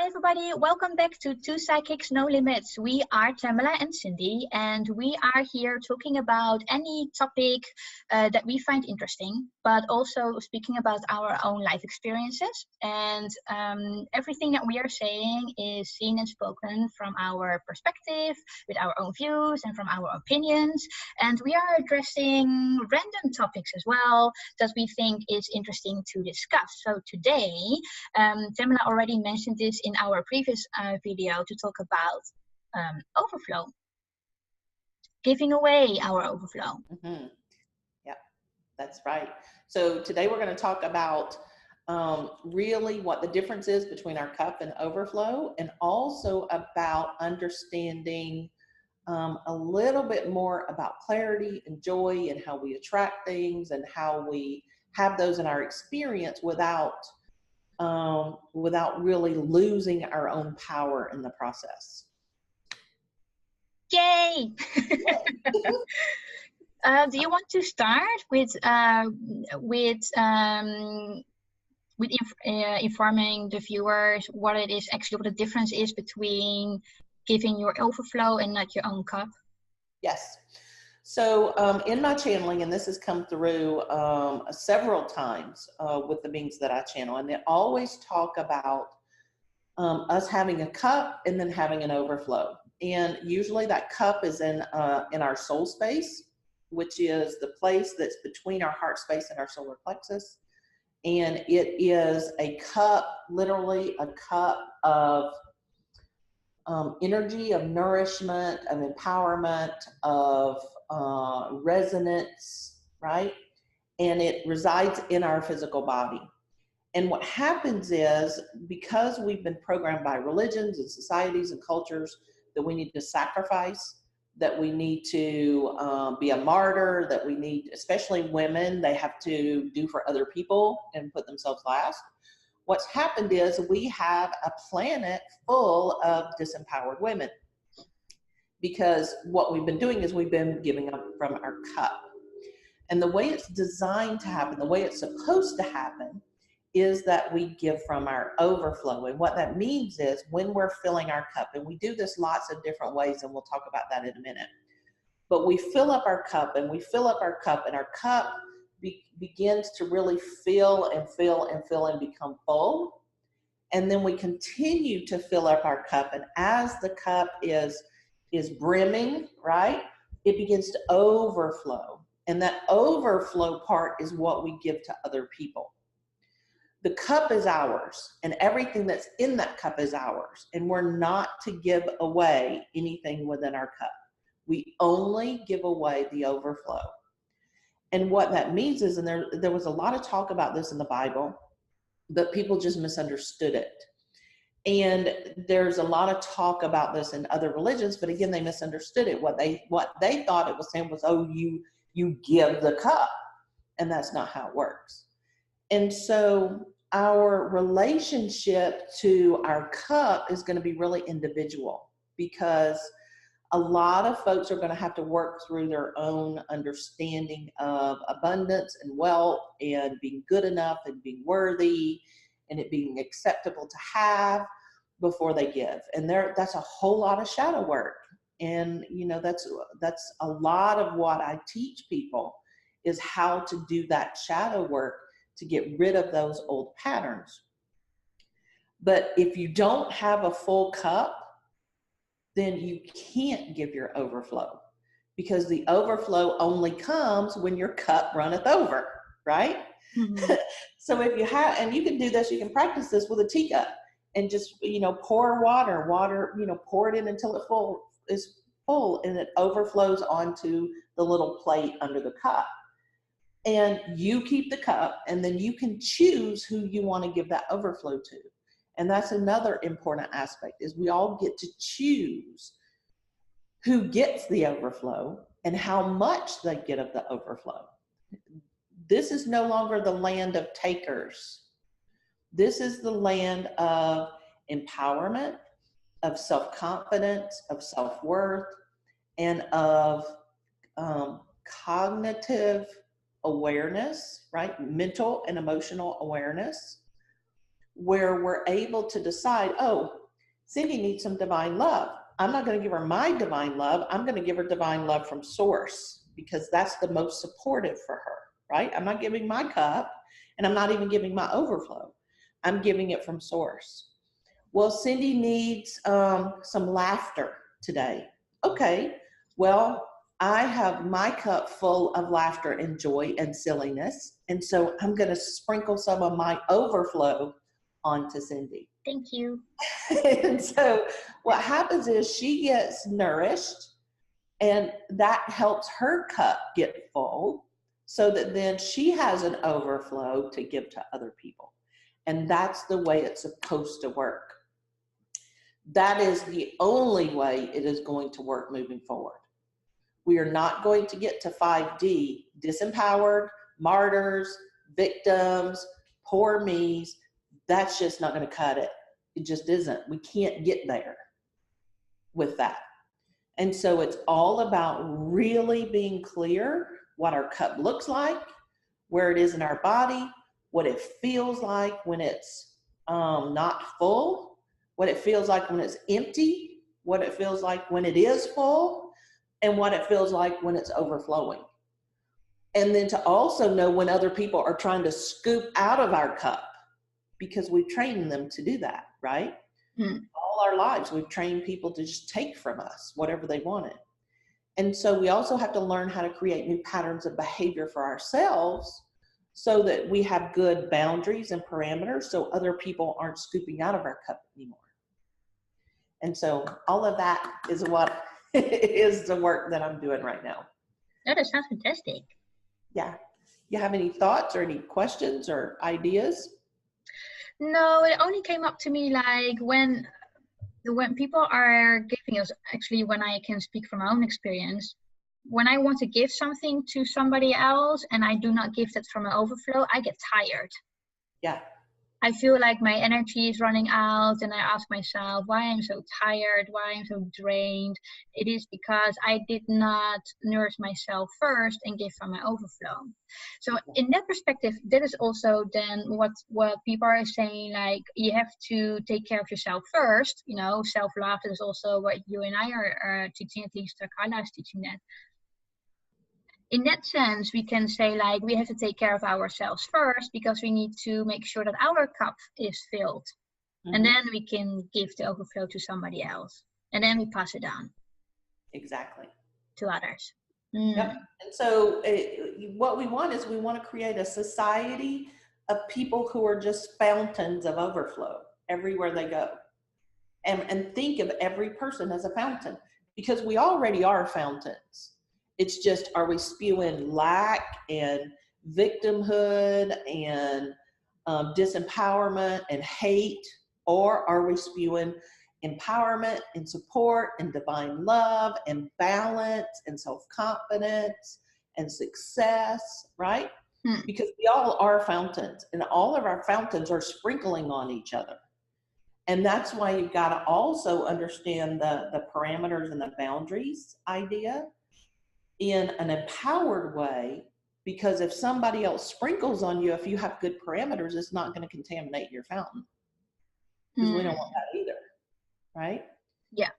everybody, welcome back to Two Psychics No Limits. We are Tamala and Cindy, and we are here talking about any topic that we find interesting, but also speaking about our own life experiences. And everything that we are saying is seen and spoken from our perspective, with our own views and from our opinions. And we are addressing random topics as well that we think is interesting to discuss. So today, Tamala already mentioned this in our previous video to talk about overflow, giving away our overflow. Mm-hmm. Yeah, that's right. So today we're going to talk about really what the difference is between our cup and overflow, and also about understanding a little bit more about clarity and joy and how we attract things and how we have those in our experience without really losing our own power in the process. Yay! Do you want to start with informing the viewers what it is actually, what the difference is between giving your overflow and not your own cup? Yes. So in my channeling, and this has come through several times with the beings that I channel, and they always talk about us having a cup and then having an overflow. And usually that cup is in our soul space, which is the place that's between our heart space and our solar plexus. And it is a cup, literally a cup of energy, of nourishment, of empowerment, of resonance, right? And it resides in our physical body. And what happens is, because we've been programmed by religions and societies and cultures that we need to sacrifice, that we need to be a martyr, that we need, especially women, they have to do for other people and put themselves last. What's happened is we have a planet full of disempowered women, because what we've been doing is we've been giving up from our cup. And the way it's designed to happen, the way it's supposed to happen, is that we give from our overflow. And what that means is, when we're filling our cup, and we do this lots of different ways, and we'll talk about that in a minute, but we fill up our cup and we fill up our cup, and our cup begins to really fill and fill and fill and become full. And then we continue to fill up our cup, and as the cup is brimming, right, it begins to overflow. And that overflow part is what we give to other people. The cup is ours, and everything that's in that cup is ours. And we're not to give away anything within our cup. We only give away the overflow. And what that means is, and there was a lot of talk about this in the Bible, but people just misunderstood it. And there's a lot of talk about this in other religions, but again, they misunderstood it. What they thought it was saying was, oh, you give the cup, and that's not how it works. And so our relationship to our cup is going to be really individual, because a lot of folks are going to have to work through their own understanding of abundance and wealth and being good enough and being worthy and it being acceptable to have before they give. And that's a whole lot of shadow work. And, you know, that's a lot of what I teach people, is how to do that shadow work to get rid of those old patterns. But if you don't have a full cup, then you can't give your overflow, because the overflow only comes when your cup runneth over, right? Mm-hmm. So if you have, and you can do this, you can practice this with a teacup, and just, you know, pour water, you know, pour it in until it is full, and it overflows onto the little plate under the cup. And you keep the cup, and then you can choose who you want to give that overflow to. And that's another important aspect, is we all get to choose who gets the overflow and how much they get of the overflow. This is no longer the land of takers. This is the land of empowerment, of self-confidence, of self-worth, and of cognitive awareness, right? Mental and emotional awareness, where we're able to decide, oh, Cindy needs some divine love. I'm not going to give her my divine love. I'm going to give her divine love from source, because that's the most supportive for her, right? I'm not giving my cup, and I'm not even giving my overflow. I'm giving it from source. Well, Cindy needs some laughter today. Okay, well, I have my cup full of laughter and joy and silliness, and so I'm going to sprinkle some of my overflow onto Cindy. Thank you. And so what happens is she gets nourished, and that helps her cup get full, so that then she has an overflow to give to other people. And that's the way it's supposed to work. That is the only way it is going to work moving forward. We are not going to get to 5D, disempowered, martyrs, victims, poor me's. That's just not going to cut it. It just isn't. We can't get there with that. And so it's all about really being clear what our cup looks like, where it is in our body, what it feels like when it's not full, what it feels like when it's empty, what it feels like when it is full, and what it feels like when it's overflowing. And then to also know when other people are trying to scoop out of our cup, because we've trained them to do that, right? All our lives, we've trained people to just take from us whatever they wanted. And so we also have to learn how to create new patterns of behavior for ourselves, so that we have good boundaries and parameters, so other people aren't scooping out of our cup anymore. And so all of that is what is the work that I'm doing right now. Oh, that sounds fantastic. Yeah. You have any thoughts or any questions or ideas? No, it only came up to me like when people are giving us, actually when I can speak from my own experience, when I want to give something to somebody else and I do not give that from an overflow, I get tired. Yeah. I feel like my energy is running out, and I ask myself why I'm so tired, why I'm so drained. It is because I did not nourish myself first and give from my overflow. So in that perspective, that is also then what people are saying, like you have to take care of yourself first. You know, self-love is also what you and I are teaching, at least Carla is teaching that. In that sense, we can say like we have to take care of ourselves first, because we need to make sure that our cup is filled. And then we can give the overflow to somebody else. And then we pass it on. Exactly. To others. Yep. And so what we want is we want to create a society of people who are just fountains of overflow everywhere they go. And think of every person as a fountain, because we already are fountains. It's just, are we spewing lack and victimhood and disempowerment and hate, or are we spewing empowerment and support and divine love and balance and self-confidence and success, right? Because we all are fountains, and all of our fountains are sprinkling on each other. And that's why you've got to also understand the parameters and the boundaries idea in an empowered way, because if somebody else sprinkles on you, if you have good parameters, it's not going to contaminate your fountain, because we don't want that either, right? Yeah.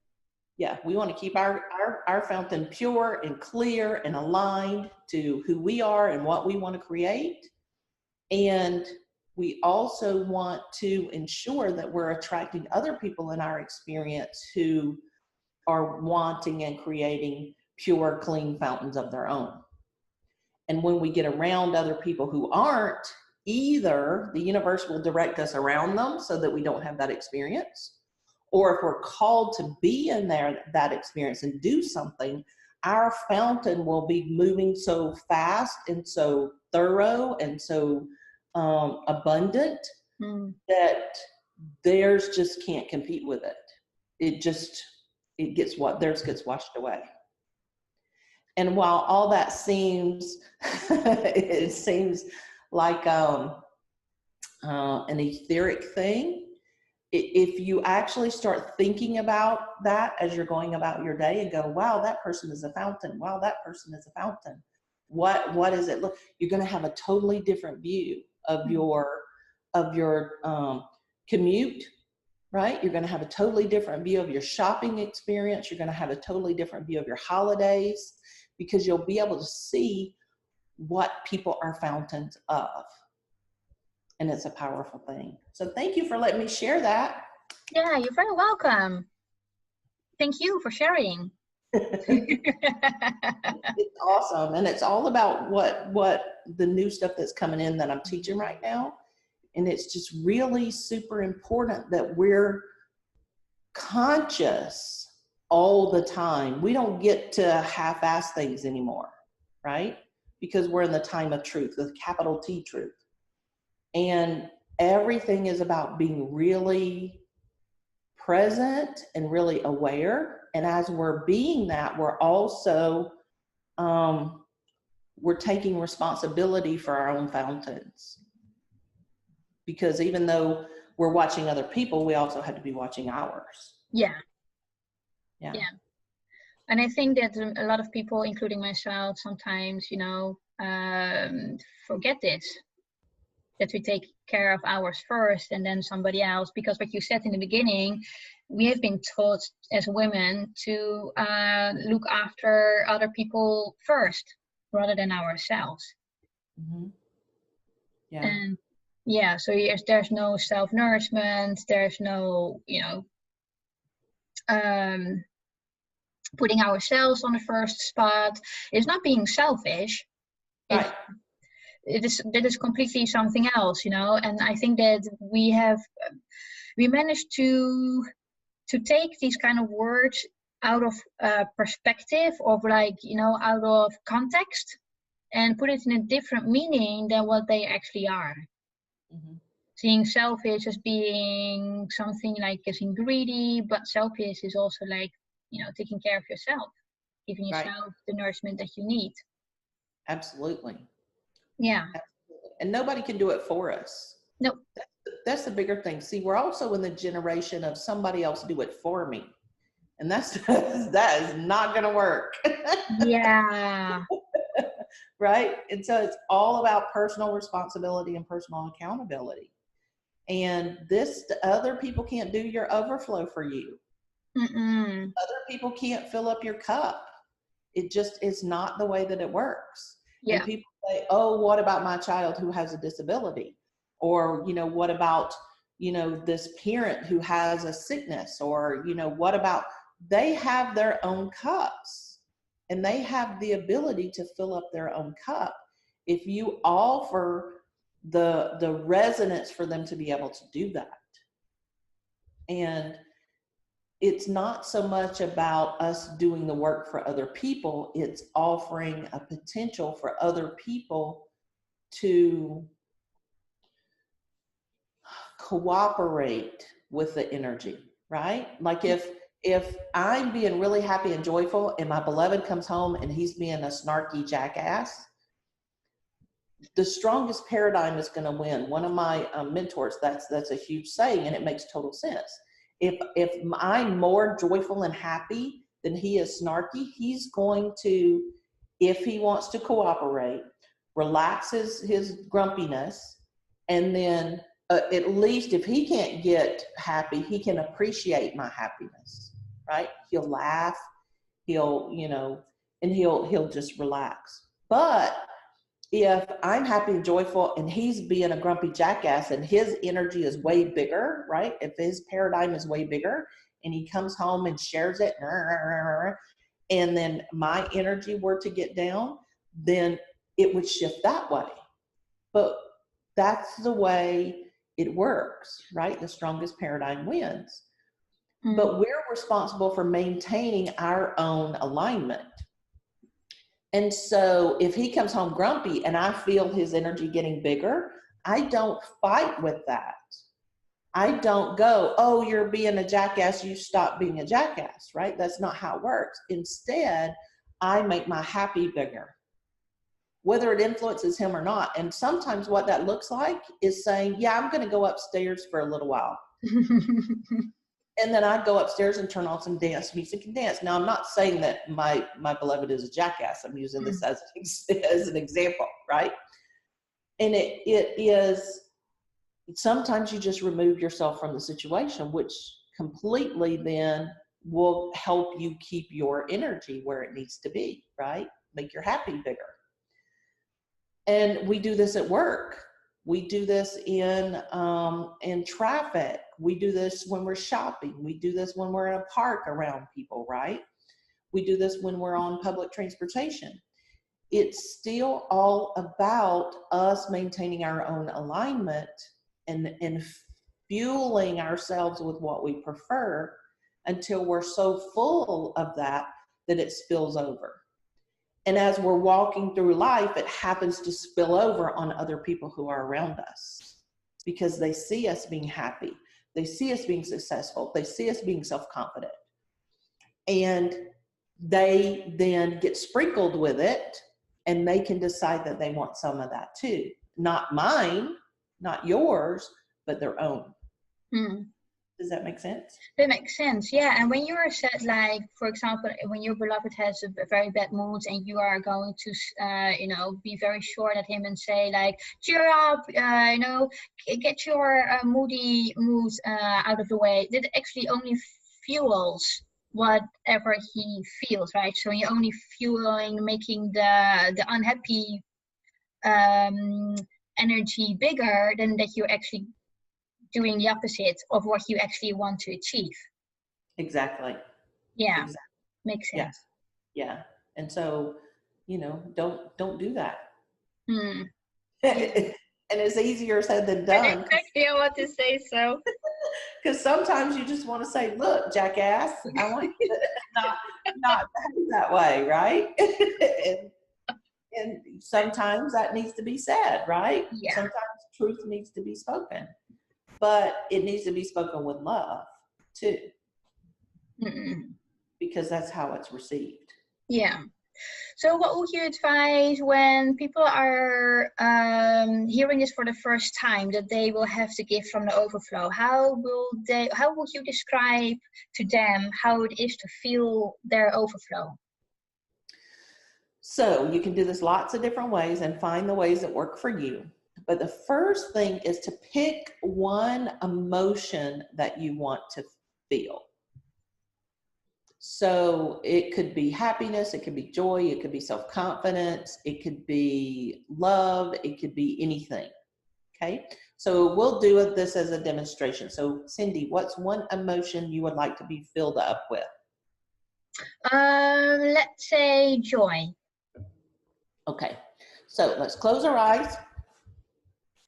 Yeah, we want to keep our fountain pure and clear and aligned to who we are and what we want to create. And we also want to ensure that we're attracting other people in our experience who are wanting and creating pure, clean fountains of their own. And when we get around other people who aren't, either the universe will direct us around them so that we don't have that experience, or if we're called to be in that experience and do something, our fountain will be moving so fast and so thorough and so abundant that theirs just can't compete with it. Theirs gets washed away. And while all that seems, it seems like an etheric thing, if you actually start thinking about that as you're going about your day and go, wow, that person is a fountain. Wow, that person is a fountain. What is it? Look, you're going to have a totally different view of your commute right? You're going to have a totally different view of your shopping experience. You're going to have a totally different view of your holidays, because you'll be able to see what people are fountains of. And it's a powerful thing. So thank you for letting me share that. Yeah, you're very welcome. Thank you for sharing. It's awesome. And it's all about what the new stuff that's coming in that I'm teaching right now. And it's just really super important that we're conscious all the time. We don't get to half-ass things anymore, right? Because we're in the time of truth, with capital T truth. And everything is about being really present and really aware. And as we're being that, we're also we're taking responsibility for our own fountains. Because even though we're watching other people, we also have to be watching ours. Yeah. Yeah. Yeah. And I think that a lot of people, including myself, sometimes, forget this, that we take care of ours first and then somebody else. Because what you said in the beginning, we have been taught as women to look after other people first rather than ourselves. Mm-hmm. Yeah. And yeah, so there's no self-nourishment, there's no, putting ourselves on the first spot. It's not being selfish. Right. That is completely something else, and I think that we managed to take these kind of words out of perspective of out of context and put it in a different meaning than what they actually are. Mm-hmm. Seeing selfish as being something like as greedy, but selfish is also like, taking care of yourself, giving yourself the nourishment that you need. Absolutely. Yeah. Absolutely. And nobody can do it for us. Nope. That's the bigger thing. See, we're also in the generation of somebody else do it for me. And that is not going to work. Yeah. Right? And so it's all about personal responsibility and personal accountability. And other people can't do your overflow for you. Mm-mm. Other people can't fill up your cup. It just is not the way that it works. Yeah. And people say, oh, what about my child who has a disability? Or, what about, this parent who has a sickness? Or, what about, they have their own cups and they have the ability to fill up their own cup. If you offer the resonance for them to be able to do that. And it's not so much about us doing the work for other people. It's offering a potential for other people to cooperate with the energy, right? Like if I'm being really happy and joyful and my beloved comes home and he's being a snarky jackass, the strongest paradigm is going to win. One of my mentors, that's a huge saying, and it makes total sense. If I'm more joyful and happy than he is snarky, he's going to, if he wants to cooperate, relax his grumpiness, and then at least if he can't get happy, he can appreciate my happiness, right? He'll laugh, he'll just relax. But if I'm happy and joyful and he's being a grumpy jackass and his energy is way bigger, right? If his paradigm is way bigger and he comes home and shares it, and then my energy were to get down, then it would shift that way. But that's the way it works, right? The strongest paradigm wins. Mm-hmm. But we're responsible for maintaining our own alignment. And so if he comes home grumpy and I feel his energy getting bigger, I don't fight with that. I don't go, oh, you're being a jackass, you stop being a jackass, right? That's not how it works. Instead, I make my happy bigger, whether it influences him or not. And sometimes what that looks like is saying, yeah, I'm going to go upstairs for a little while. And then I go upstairs and turn on some dance music and dance. Now, I'm not saying that my beloved is a jackass. I'm using this as an example, right? And it is, sometimes you just remove yourself from the situation, which completely then will help you keep your energy where it needs to be, right? Make your happy bigger. And we do this at work. We do this in traffic. We do this when we're shopping. We do this when we're in a park around people, right? We do this when we're on public transportation. It's still all about us maintaining our own alignment and fueling ourselves with what we prefer until we're so full of that it spills over. And as we're walking through life, it happens to spill over on other people who are around us because they see us being happy. They see us being successful. They see us being self-confident. And they then get sprinkled with it, and they can decide that they want some of that too. Not mine, not yours, but their own. Hmm. Does that make sense? That makes sense, yeah. And when you are said, like, for example, when your beloved has a very bad mood and you are going to, be very short at him and say, like, cheer up, get your moody mood out of the way, that actually only fuels whatever he feels, right? So you're only fueling, making the unhappy energy bigger than that you're actually doing the opposite of what you actually want to achieve. Exactly. Yeah. Exactly. Makes sense. Yeah. And so, don't do that. Hmm. And it's easier said than done. Exactly, I want to say so. Because sometimes you just want to say, look, jackass, I want you to not behave that way, right? and sometimes that needs to be said, right? Yeah. Sometimes truth needs to be spoken. But it needs to be spoken with love, too. Mm-mm. Because that's how it's received. Yeah. So what would you advise when people are hearing this for the first time, that they will have to give from the overflow? How would you describe to them how it is to feel their overflow? So you can do this lots of different ways and find the ways that work for you. But the first thing is to pick one emotion that you want to feel. So it could be happiness, it could be joy, it could be self-confidence, it could be love, it could be anything. Okay, so we'll do this as a demonstration. So Cindy, what's one emotion you would like to be filled up with? Let's say joy. Okay, so let's close our eyes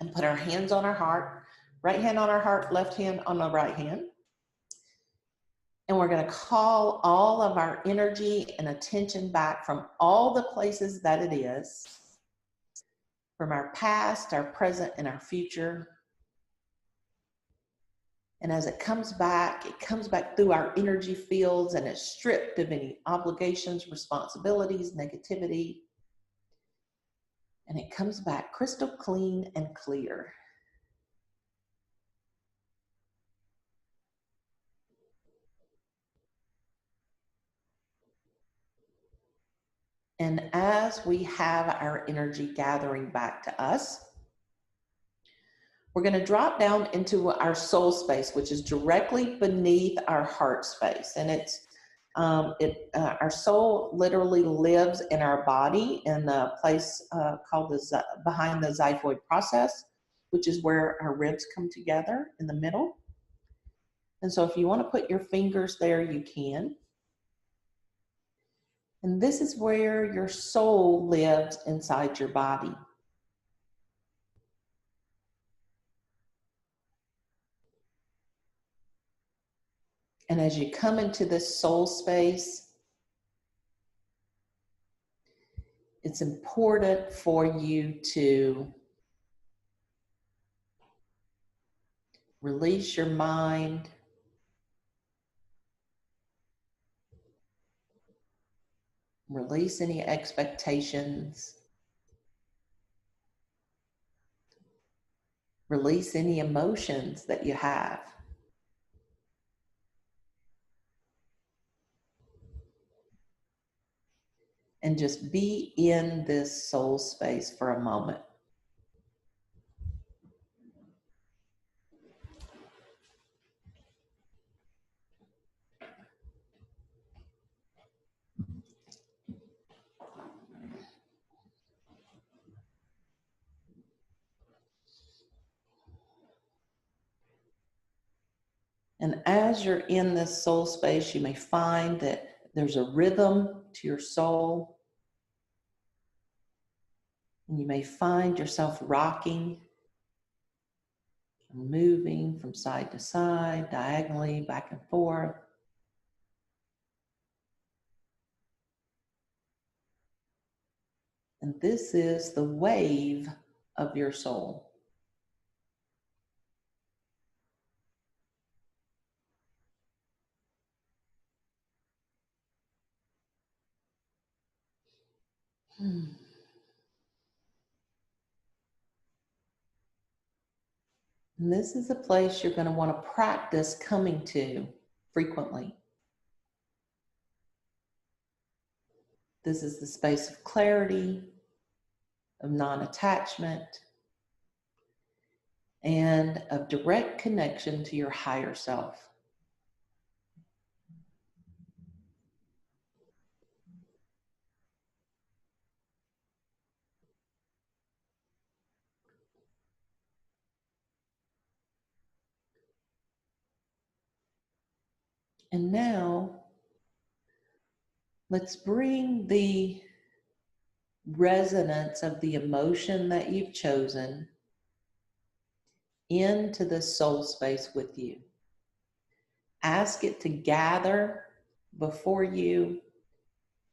and put our hands on our heart. Right hand on our heart, left hand on the right hand. And we're going to call all of our energy and attention back from all the places that it is, from our past, our present, and our future. And as it comes back through our energy fields, and it's stripped of any obligations, responsibilities, negativity. And it comes back crystal clean and clear. And as we have our energy gathering back to us, we're going to drop down into our soul space, which is directly beneath our heart space. And it's our soul literally lives in our body in a place called behind the xiphoid process, which is where our ribs come together in the middle. And so if you want to put your fingers there, you can. And this is where your soul lives inside your body. And as you come into this soul space, it's important for you to release your mind, release any expectations, release any emotions that you have. And just be in this soul space for a moment. And as you're in this soul space, you may find that there's a rhythm to your soul. And you may find yourself rocking, moving from side to side, diagonally, back and forth. And this is the wave of your soul. And this is a place you're going to want to practice coming to frequently. This is the space of clarity, of non-attachment, and of direct connection to your higher self. And now, let's bring the resonance of the emotion that you've chosen into the soul space with you. Ask it to gather before you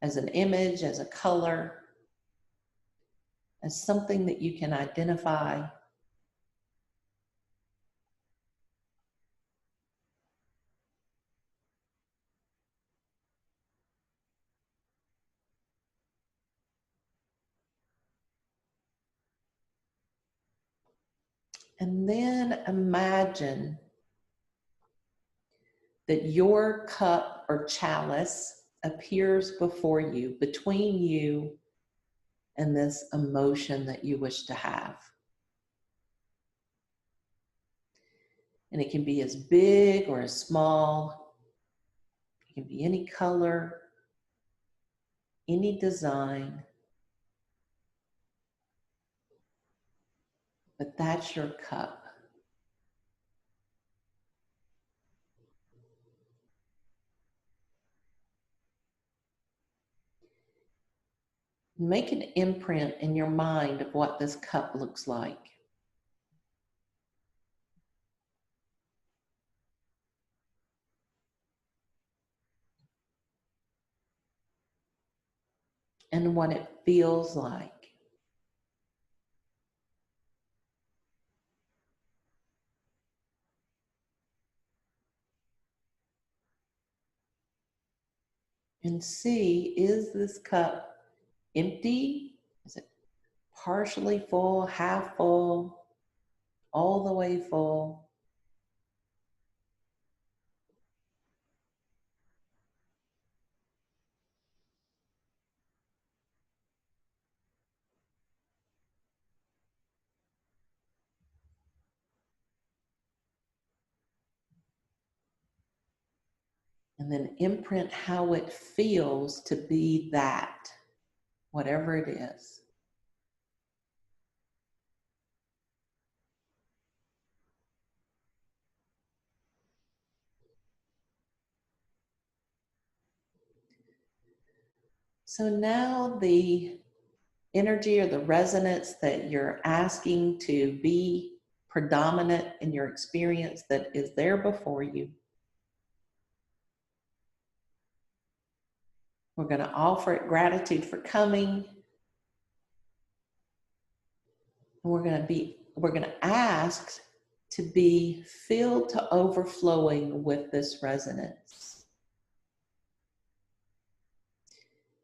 as an image, as a color, as something that you can identify. And then imagine that your cup or chalice appears before you, between you and this emotion that you wish to have. And it can be as big or as small. It can be any color, any design. But that's your cup. Make an imprint in your mind of what this cup looks like. And what it feels like. And see, is this cup empty? Is it partially full, half full, all the way full? And then imprint how it feels to be that, whatever it is. So now the energy or the resonance that you're asking to be predominant in your experience that is there before you, we're going to offer it gratitude for coming. And we're going to ask to be filled to overflowing with this resonance.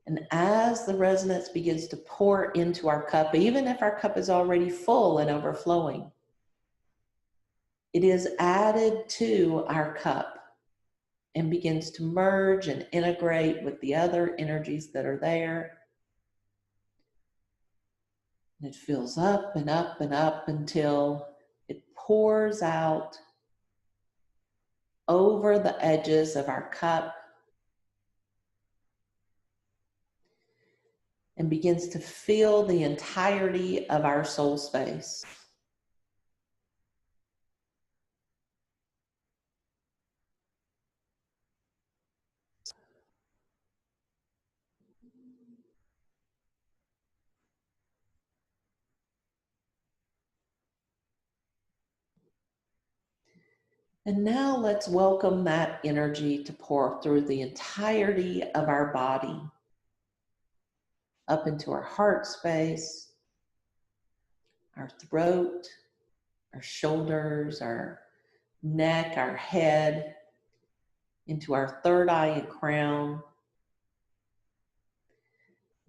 And as the resonance begins to pour into our cup, even if our cup is already full and overflowing, it is added to our cup and begins to merge and integrate with the other energies that are there. And it fills up and up and up until it pours out over the edges of our cup and begins to fill the entirety of our soul space. And now let's welcome that energy to pour through the entirety of our body, up into our heart space, our throat, our shoulders, our neck, our head, into our third eye and crown,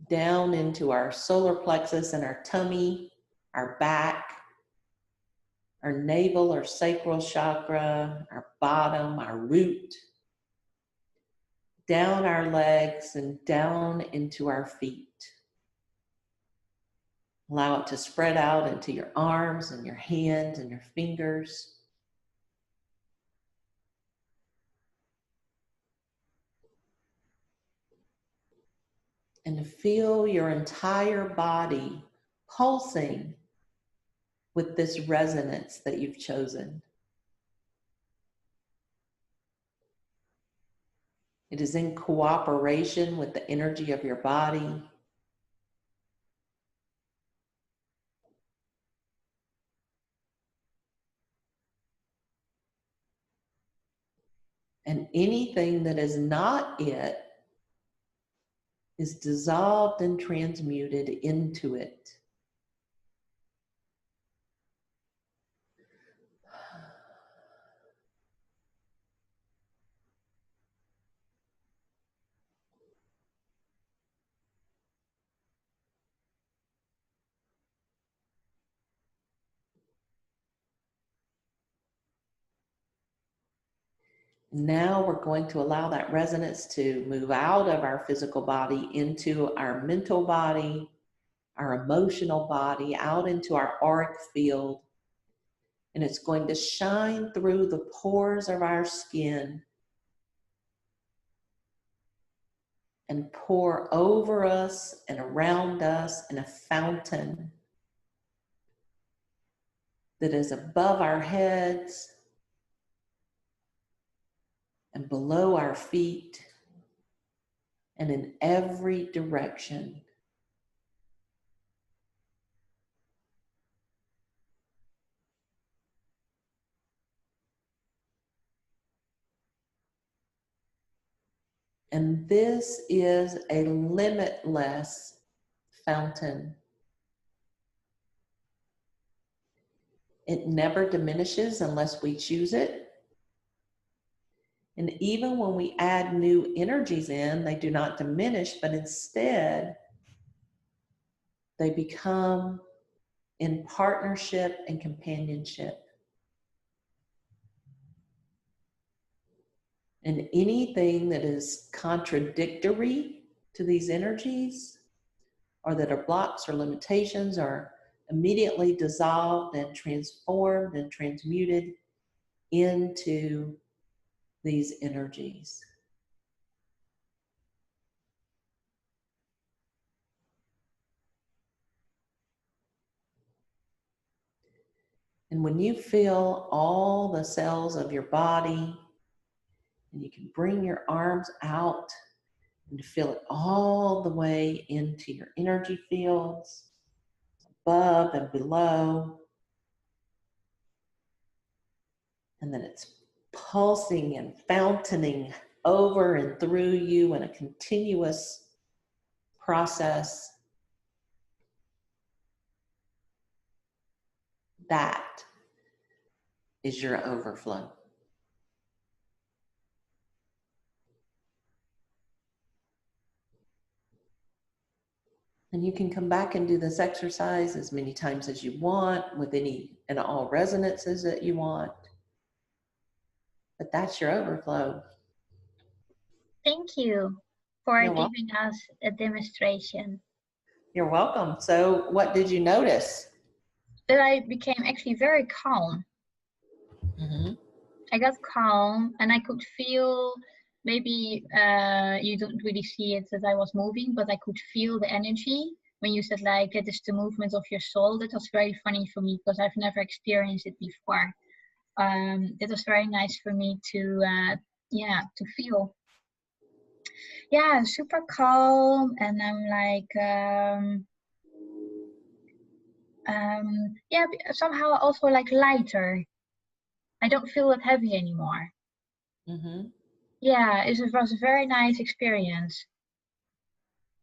down into our solar plexus and our tummy, our back, our navel, our sacral chakra, our bottom, our root, down our legs and down into our feet. Allow it to spread out into your arms and your hands and your fingers. And to feel your entire body pulsing with this resonance that you've chosen. It is in cooperation with the energy of your body. And anything that is not it is dissolved and transmuted into it. Now we're going to allow that resonance to move out of our physical body into our mental body, our emotional body, out into our auric field. And it's going to shine through the pores of our skin and pour over us and around us in a fountain that is above our heads and below our feet and in every direction. And this is a limitless fountain. It never diminishes unless we choose it. And even when we add new energies in, they do not diminish, but instead they become in partnership and companionship. And anything that is contradictory to these energies, or that are blocks or limitations, are immediately dissolved and transformed and transmuted into these energies. And when you feel all the cells of your body, and you can bring your arms out and feel it all the way into your energy fields, above and below. And then it's pulsing and fountaining over and through you in a continuous process. That is your overflow. And you can come back and do this exercise as many times as you want, with any and all resonances that you want. But that's your overflow. Thank you for You're welcome. giving us a demonstration. You're welcome. So what did you notice? That I became actually very calm. Mm-hmm. I got calm and I could feel, maybe you don't really see it that I was moving, but I could feel the energy. When you said like it is the movement of your soul, that was very funny for me because I've never experienced it before. It was very nice for me to feel. Yeah, super calm, and I'm like somehow also like lighter. I don't feel that heavy anymore. Mm-hmm. Yeah, it was a very nice experience.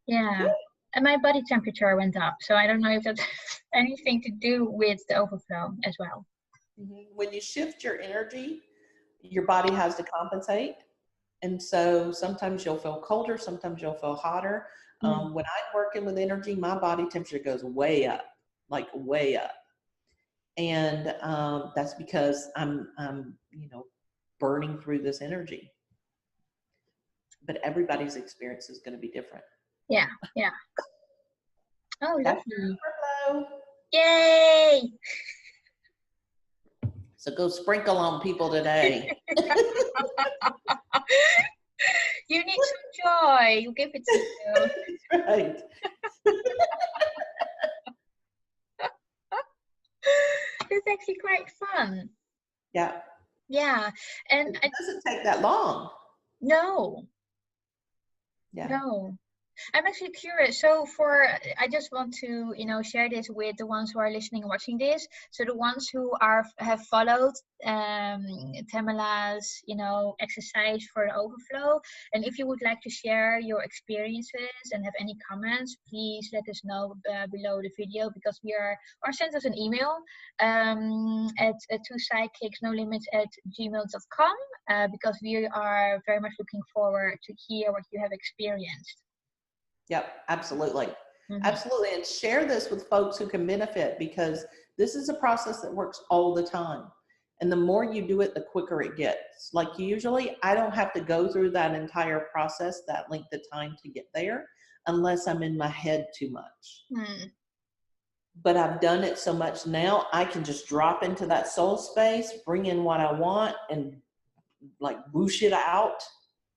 Yeah. And my body temperature went up. So I don't know if that has anything to do with the overflow as well. Mm-hmm. When you shift your energy, your body has to compensate. And so sometimes you'll feel colder, sometimes you'll feel hotter. Mm. When I'm working with energy, my body temperature goes way up, like way up. And that's because I'm, burning through this energy. But everybody's experience is going to be different. Yeah, yeah. Oh, That's lovely. your overflow. Yay! So go sprinkle on people today. You need some joy. You give it to you. That's right. It's actually quite fun. Yeah. Yeah. And It doesn't take that long. no, Yeah. no. I'm actually curious. So I just want to, share this with the ones who are listening and watching this. So the ones who have followed Tamala's, exercise for the overflow. And if you would like to share your experiences and have any comments, please let us know below the video, because or send us an email at twopsychicsnolimits@gmail.com, because we are very much looking forward to hear what you have experienced. Yep, absolutely. Mm-hmm. Absolutely. And share this with folks who can benefit, because this is a process that works all the time. And the more you do it, the quicker it gets. Like usually, I don't have to go through that entire process, that length of time to get there, unless I'm in my head too much. Mm. But I've done it so much now, I can just drop into that soul space, bring in what I want, and like whoosh it out,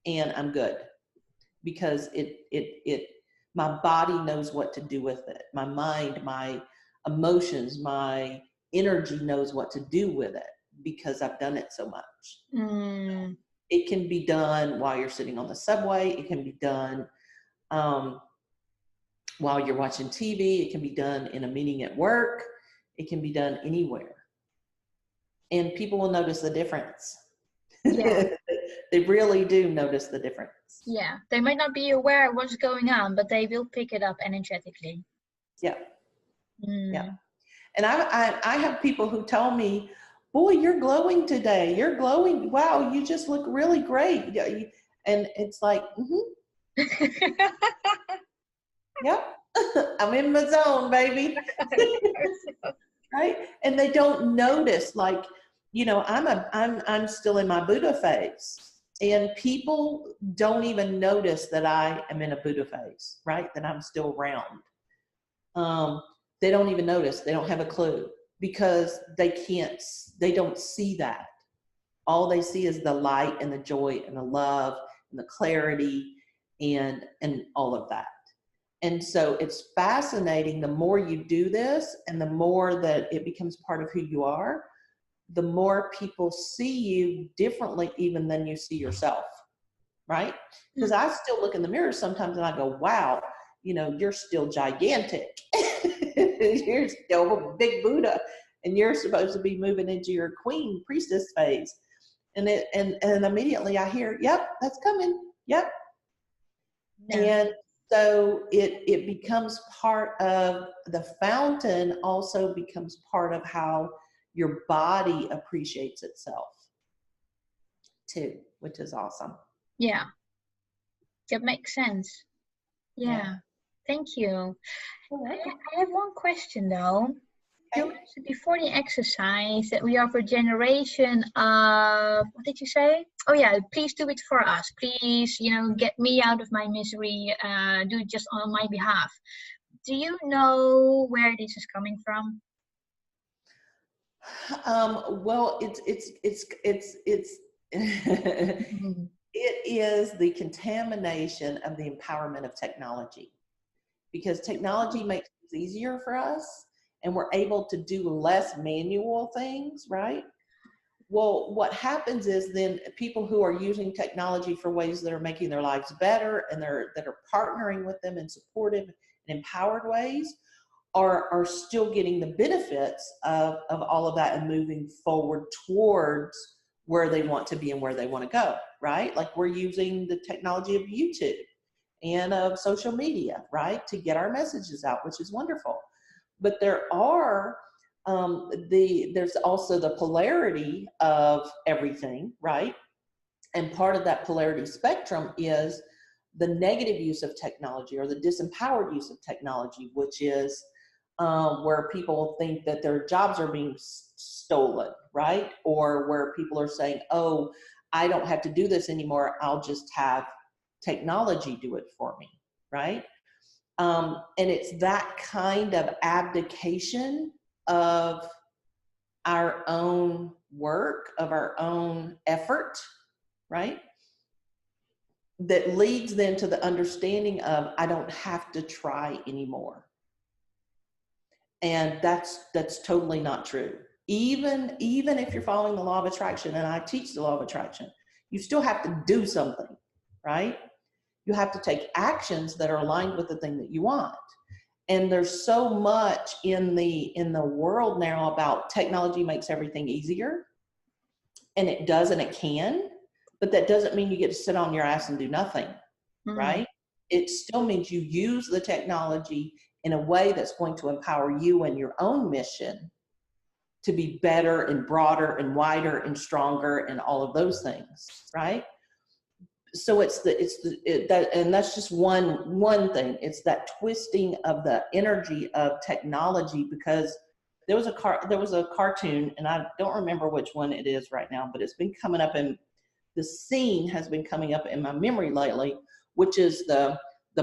and I'm good. Because my body knows what to do with it. My mind, my emotions, my energy knows what to do with it, because I've done it so much. Mm. It can be done while you're sitting on the subway. It can be done while you're watching TV. It can be done in a meeting at work. It can be done anywhere. And people will notice the difference. Yeah. They really do notice the difference. Yeah. They might not be aware of what's going on, but they will pick it up energetically. Yeah. Mm. Yeah. And I have people who tell me, boy, you're glowing today. You're glowing. Wow, you just look really great. And it's like, yep, I'm in my zone, baby. Right? And they don't notice, like, I'm still in my Buddha phase. And people don't even notice that I am in a Buddha phase, right? That I'm still round. They don't even notice. They don't have a clue, because they don't see that. All they see is the light and the joy and the love and the clarity and all of that. And so it's fascinating. The more you do this and the more that it becomes part of who you are, the more people see you differently even than you see yourself, right? Because I still look in the mirror sometimes and I go, wow, you're still gigantic. You're still a big Buddha, and you're supposed to be moving into your queen priestess phase. And immediately I hear, yep, that's coming. Yep. No. And so it becomes part of the fountain, also becomes part of how your body appreciates itself too, which is awesome. Yeah. That makes sense. Yeah. Thank you. I have one question though. You mentioned before the exercise that we are for generation of, what did you say? Oh yeah, please do it for us. Please, get me out of my misery. Do it just on my behalf. Do you know where this is coming from? Well, it's it is the contamination of the empowerment of technology, because technology makes it easier for us and we're able to do less manual things, right? Well, what happens is then people who are using technology for ways that are making their lives better and that are partnering with them in supportive and empowered ways are still getting the benefits of all of that and moving forward towards where they want to be and where they want to go, right? Like we're using the technology of YouTube and of social media, right, to get our messages out, which is wonderful. But there are there's also the polarity of everything, right? And part of that polarity spectrum is the negative use of technology or the disempowered use of technology, which is where people think that their jobs are being stolen, right? Or where people are saying, oh, I don't have to do this anymore. I'll just have technology do it for me, right? And it's that kind of abdication of our own work, of our own effort, right? That leads then to the understanding of, I don't have to try anymore. And that's totally not true. Even if you're following the law of attraction, and I teach the law of attraction, you still have to do something, right? You have to take actions that are aligned with the thing that you want. And there's so much in the world now about technology makes everything easier, and it does, and it can, but that doesn't mean you get to sit on your ass and do nothing, right? It still means you use the technology in a way that's going to empower you and your own mission to be better and broader and wider and stronger and all of those things, right? So and that's just one thing. It's that twisting of the energy of technology, because there was a cartoon, and I don't remember which one it is right now, but it's been coming up, and the scene has been coming up in my memory lately, which is the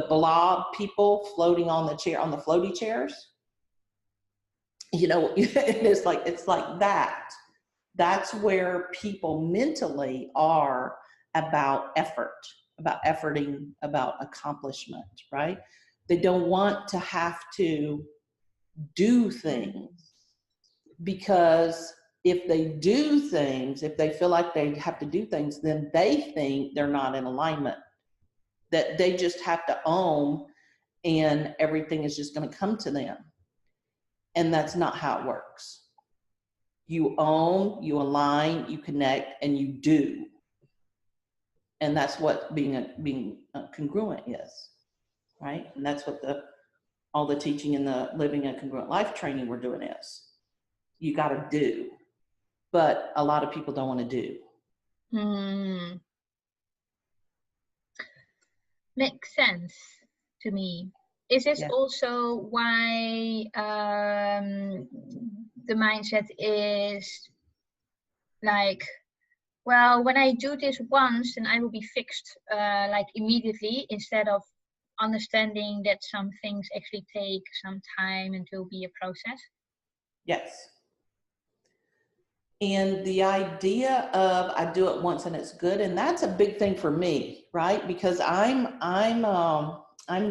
blob people floating on the floaty chairs. You know, it's like that. That's where people mentally are about effort, about efforting, about accomplishment, right? They don't want to have to do things, because if they do things, if they feel like they have to do things, then they think they're not in alignment, that they just have to own and everything is just going to come to them. And that's not how it works. You own, you align, you connect, and you do. And that's what being congruent is, right? And that's what all the teaching in the Living a Congruent Life training we're doing is. You got to do. But a lot of people don't want to do. Makes sense to me. Is this also why the mindset is like, well, when I do this once, then I will be fixed like immediately, instead of understanding that some things actually take some time and will be a process? Yes. And the idea of I do it once and it's good, and that's a big thing for me, right? Because I'm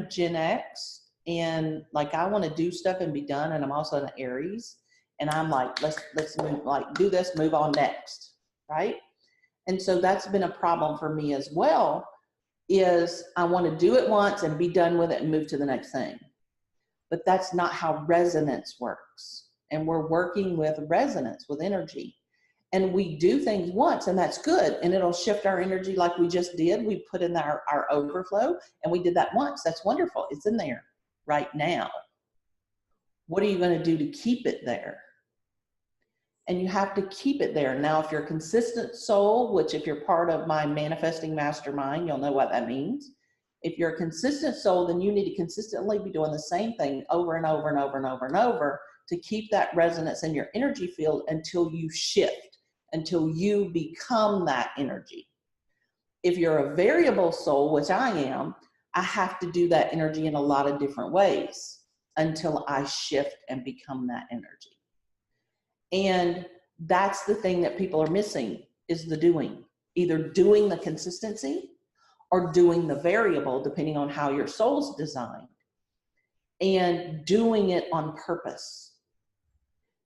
Gen X, and like I want to do stuff and be done, and I'm also an Aries, and I'm like, let's move, like do this, move on next, right? And so that's been a problem for me as well, is I want to do it once and be done with it and move to the next thing. But that's not how resonance works. And we're working with resonance, with energy. And we do things once, and that's good. And it'll shift our energy like we just did. We put in our overflow, and we did that once. That's wonderful. It's in there right now. What are you going to do to keep it there? And you have to keep it there. Now, if you're a consistent soul, which if you're part of my manifesting mastermind, you'll know what that means. If you're a consistent soul, then you need to consistently be doing the same thing over and over and over and over and over to keep that resonance in your energy field until you shift, until you become that energy. If you're a variable soul, which I am, I have to do that energy in a lot of different ways until I shift and become that energy. And that's the thing that people are missing, is the doing. Either doing the consistency or doing the variable, depending on how your soul's designed, and doing it on purpose.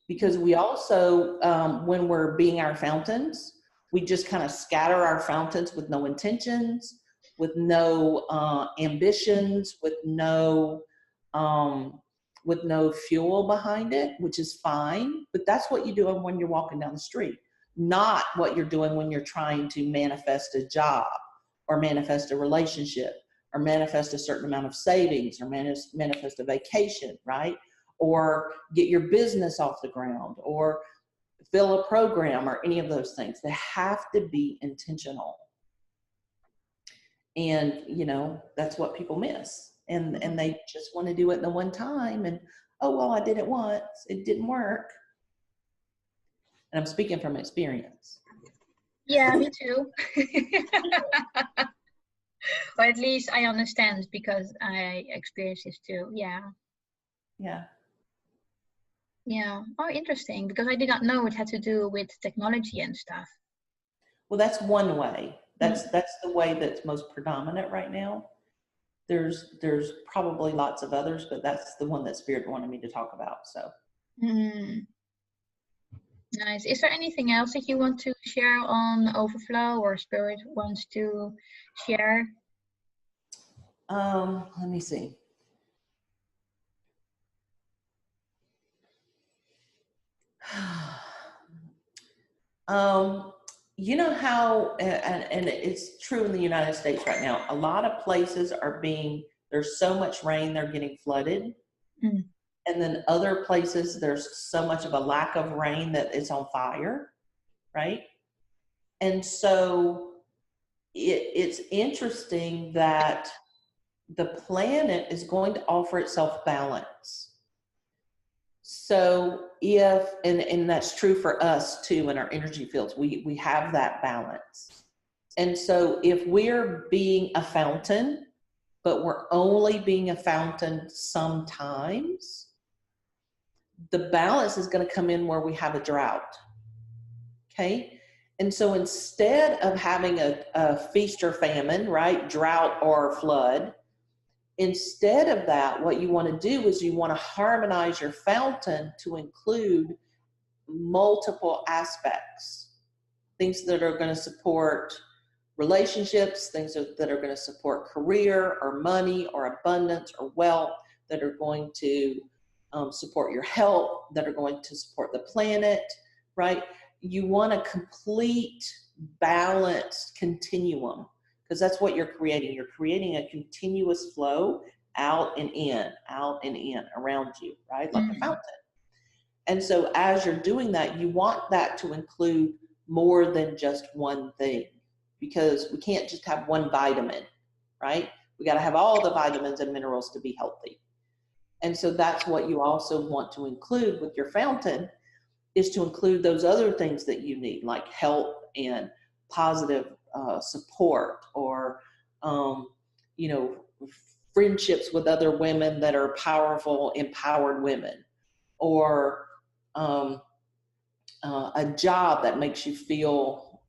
Because we also, when we're being our fountains, we just kind of scatter our fountains with no intentions, with no ambitions, with no with no fuel behind it, which is fine, but that's what you're doing when you're walking down the street, not what you're doing when you're trying to manifest a job or manifest a relationship or manifest a certain amount of savings or manifest a vacation, right? Or get your business off the ground or fill a program or any of those things. They have to be intentional. And, that's what people miss. And they just want to do it the one time. And, oh, well, I did it once. It didn't work. And I'm speaking from experience. Yeah, me too. Or at least I understand because I experienced this too. Yeah. Yeah. Yeah. Oh, interesting. Because I did not know it had to do with technology and stuff. Well, that's one way. That's the way that's most predominant right now. There's probably lots of others, but that's the one that Spirit wanted me to talk about. So. Nice. Is there anything else that you want to share on Overflow or Spirit wants to share? Let me see. You know how, and it's true in the United States right now, a lot of places there's so much rain, they're getting flooded. And then other places, there's so much of a lack of rain that it's on fire, right? And so it's interesting that the planet is going to offer itself balance. So and that's true for us too in our energy fields, we have that balance. And so if we're being a fountain, but we're only being a fountain sometimes, the balance is going to come in where we have a drought. Okay. And so instead of having a feast or famine, right, drought or flood, instead of that, what you want to do is you want to harmonize your fountain to include multiple aspects, things that are going to support relationships, things that are going to support career or money or abundance or wealth, that are going to support your health, that are going to support the planet, right? You want a complete, balanced continuum, because that's what you're creating. You're creating a continuous flow out and in around you, right? Like a fountain. And so as you're doing that, you want that to include more than just one thing, because we can't just have one vitamin, right? We got to have all the vitamins and minerals to be healthy. And so that's what you also want to include with your fountain, is to include those other things that you need, like health and positive support, or, friendships with other women that are powerful, empowered women, or a job that makes you feel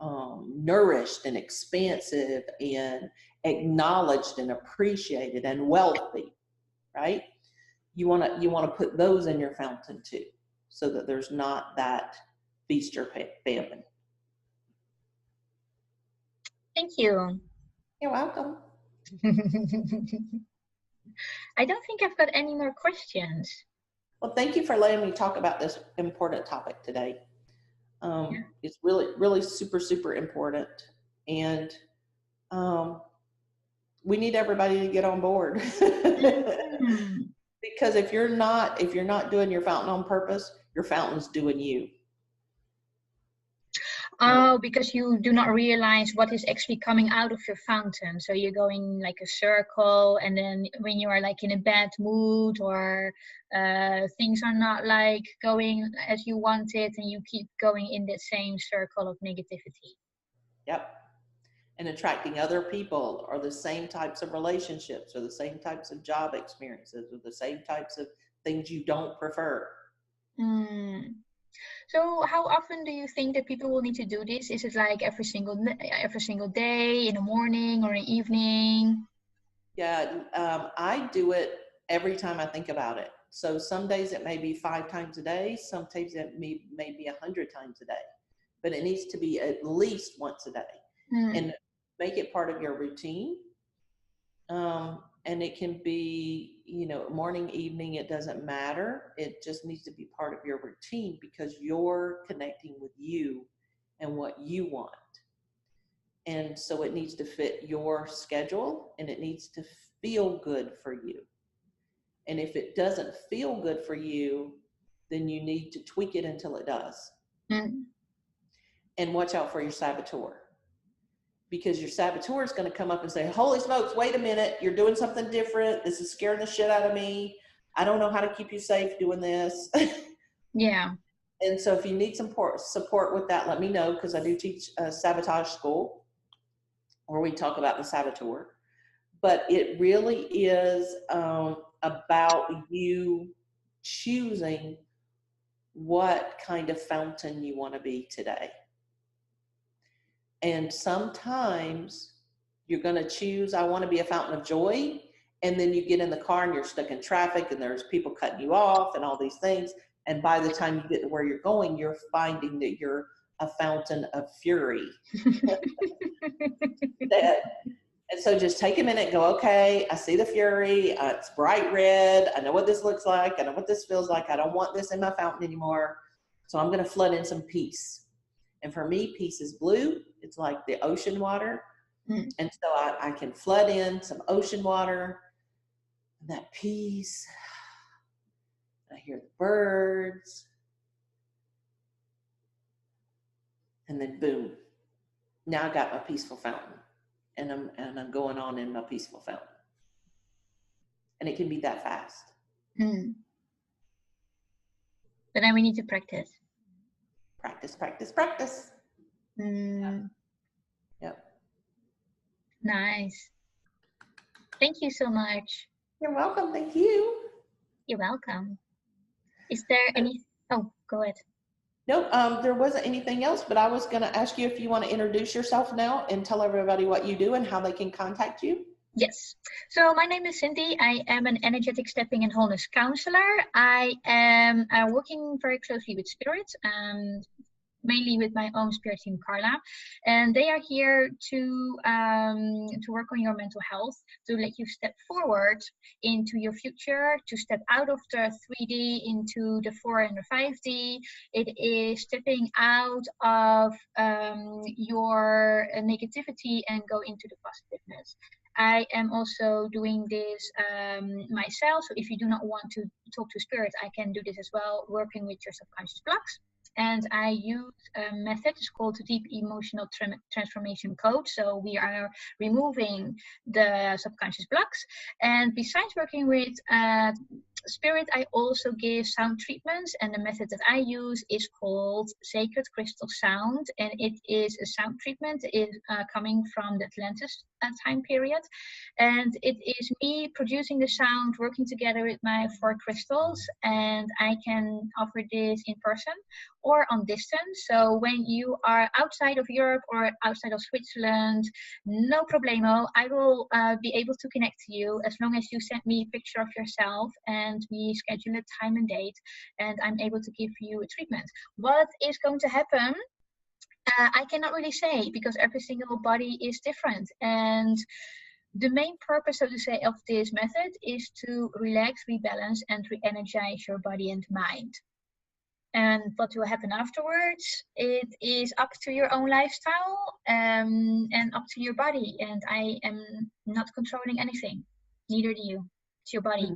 nourished and expansive and acknowledged and appreciated and wealthy, right? You want to put those in your fountain too, so that there's not that feast or famine. Thank you. You're welcome. I don't think I've got any more questions. Well, thank you for letting me talk about this important topic today. It's really, really super, super important. And we need everybody to get on board. Because if you're not doing your fountain on purpose, your fountain's doing you. Oh, because you do not realize what is actually coming out of your fountain. So you're going like a circle, and then when you are like in a bad mood, or things are not like going as you wanted, and you keep going in that same circle of negativity. Yep. And attracting other people, or the same types of relationships, or the same types of job experiences, or the same types of things you don't prefer. So how often do you think that people will need to do this? Is it like every single day, in the morning or in the evening? Yeah, I do it every time I think about it. So some days it may be 5 times a day. Some days it may be 100 times a day. But it needs to be at least once a day. And make it part of your routine. And it can be, morning, evening, it doesn't matter. It just needs to be part of your routine because you're connecting with you and what you want. And so it needs to fit your schedule and it needs to feel good for you. And if it doesn't feel good for you, then you need to tweak it until it does. Mm. And watch out for your saboteur. Because your saboteur is going to come up and say, holy smokes, wait a minute, you're doing something different. This is scaring the shit out of me. I don't know how to keep you safe doing this. Yeah. And so if you need some support with that, let me know, because I do teach a sabotage school where we talk about the saboteur. But it really is about you choosing what kind of fountain you want to be today. And sometimes you're going to choose, I want to be a fountain of joy. And then you get in the car and you're stuck in traffic and there's people cutting you off and all these things. And by the time you get to where you're going, you're finding that you're a fountain of fury. And so just take a minute, go, okay, I see the fury. It's bright red. I know what this looks like. I know what this feels like. I don't want this in my fountain anymore. So I'm going to flood in some peace. And for me, peace is blue. It's like the ocean water. Mm. And so I can flood in some ocean water, and that peace. I hear the birds. And then boom. Now I got my peaceful fountain. And I'm going on in my peaceful fountain. And it can be that fast. Mm. But then we need to practice. Practice, practice, practice. Mm. Yep. Nice. Thank you so much. You're welcome. Thank you. You're welcome. Is there any? Oh, go ahead. No, there wasn't anything else, but I was going to ask you if you want to introduce yourself now and tell everybody what you do and how they can contact you. Yes. So my name is Cindy. I am an energetic stepping and wholeness counselor. I am working very closely with spirits, mainly with my own spirit team, Carla, and they are here to work on your mental health, to let you step forward into your future, to step out of the 3D into the 4 and the 5D. It is stepping out of your negativity and go into the positiveness. I am also doing this myself. So if you do not want to talk to spirit, I can do this as well, working with your subconscious blocks. And I use a method, it's called the Deep Emotional Transformation Code. So we are removing the subconscious blocks. And besides working with spirit, I also give sound treatments. And the method that I use is called Sacred Crystal Sound. And it is a sound treatment coming from the Atlantis time period. And it is me producing the sound, working together with my 4 crystals. And I can offer this in person or on distance. So when you are outside of Europe or outside of Switzerland, no problemo. I will be able to connect to you as long as you send me a picture of yourself and we schedule a time and date, and I'm able to give you a treatment. What is going to happen? I cannot really say, because every single body is different. And the main purpose, so to say, of this method is to relax, rebalance, and re-energize your body and mind. And what will happen afterwards, it is up to your own lifestyle and up to your body. And I am not controlling anything, neither do you. It's your body.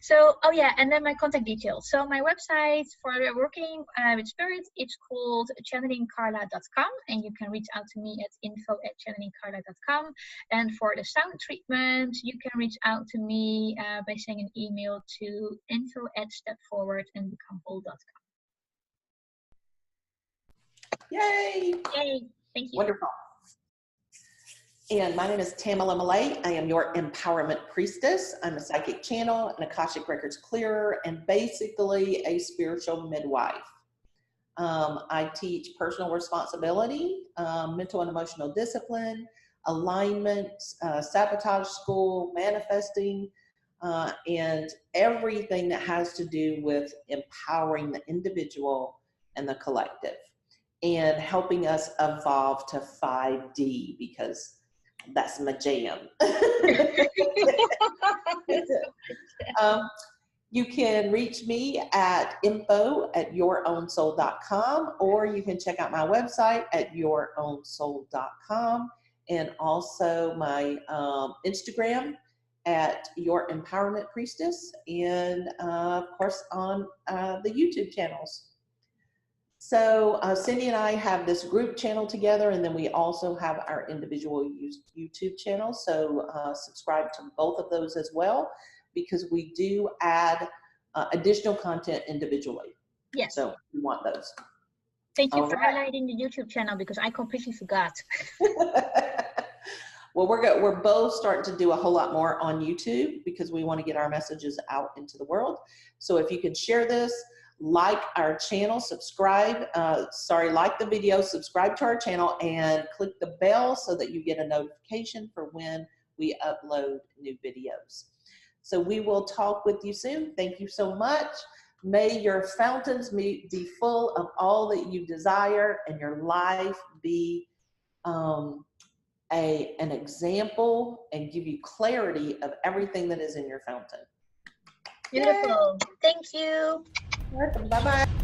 So, oh yeah, and then my contact details. So my website for working with spirits, it's called channelingcarla.com, and you can reach out to me at info@channelingcarla.com. And for the sound treatment, you can reach out to me by sending an email to info@stepforwardandbecomewhole.com. Yay! Yay! Thank you. Wonderful. And my name is Tamala Malay. I am your empowerment priestess. I'm a psychic channel, an Akashic Records clearer, and basically a spiritual midwife. I teach personal responsibility, mental and emotional discipline, alignment, sabotage school, manifesting, and everything that has to do with empowering the individual and the collective and helping us evolve to 5D, because That's my jam. You can reach me at info@yourownsoul.com, or you can check out my website at yourownsoul.com, and also my Instagram at Your Empowerment Priestess, and of course on the YouTube channels. So Cindy and I have this group channel together, and then we also have our individual YouTube channels. So subscribe to both of those as well, because we do add additional content individually. Yes. So we want those. Thank you for highlighting the YouTube channel, because I completely forgot. Well, we're both starting to do a whole lot more on YouTube, because we want to get our messages out into the world. So if you can share this, like our channel, subscribe, like the video, subscribe to our channel, and click the bell so that you get a notification for when we upload new videos. So we will talk with you soon. Thank you so much. May your fountains be full of all that you desire, and your life be an example and give you clarity of everything that is in your fountain. Beautiful. Yay. Thank you. Welcome. Bye-bye.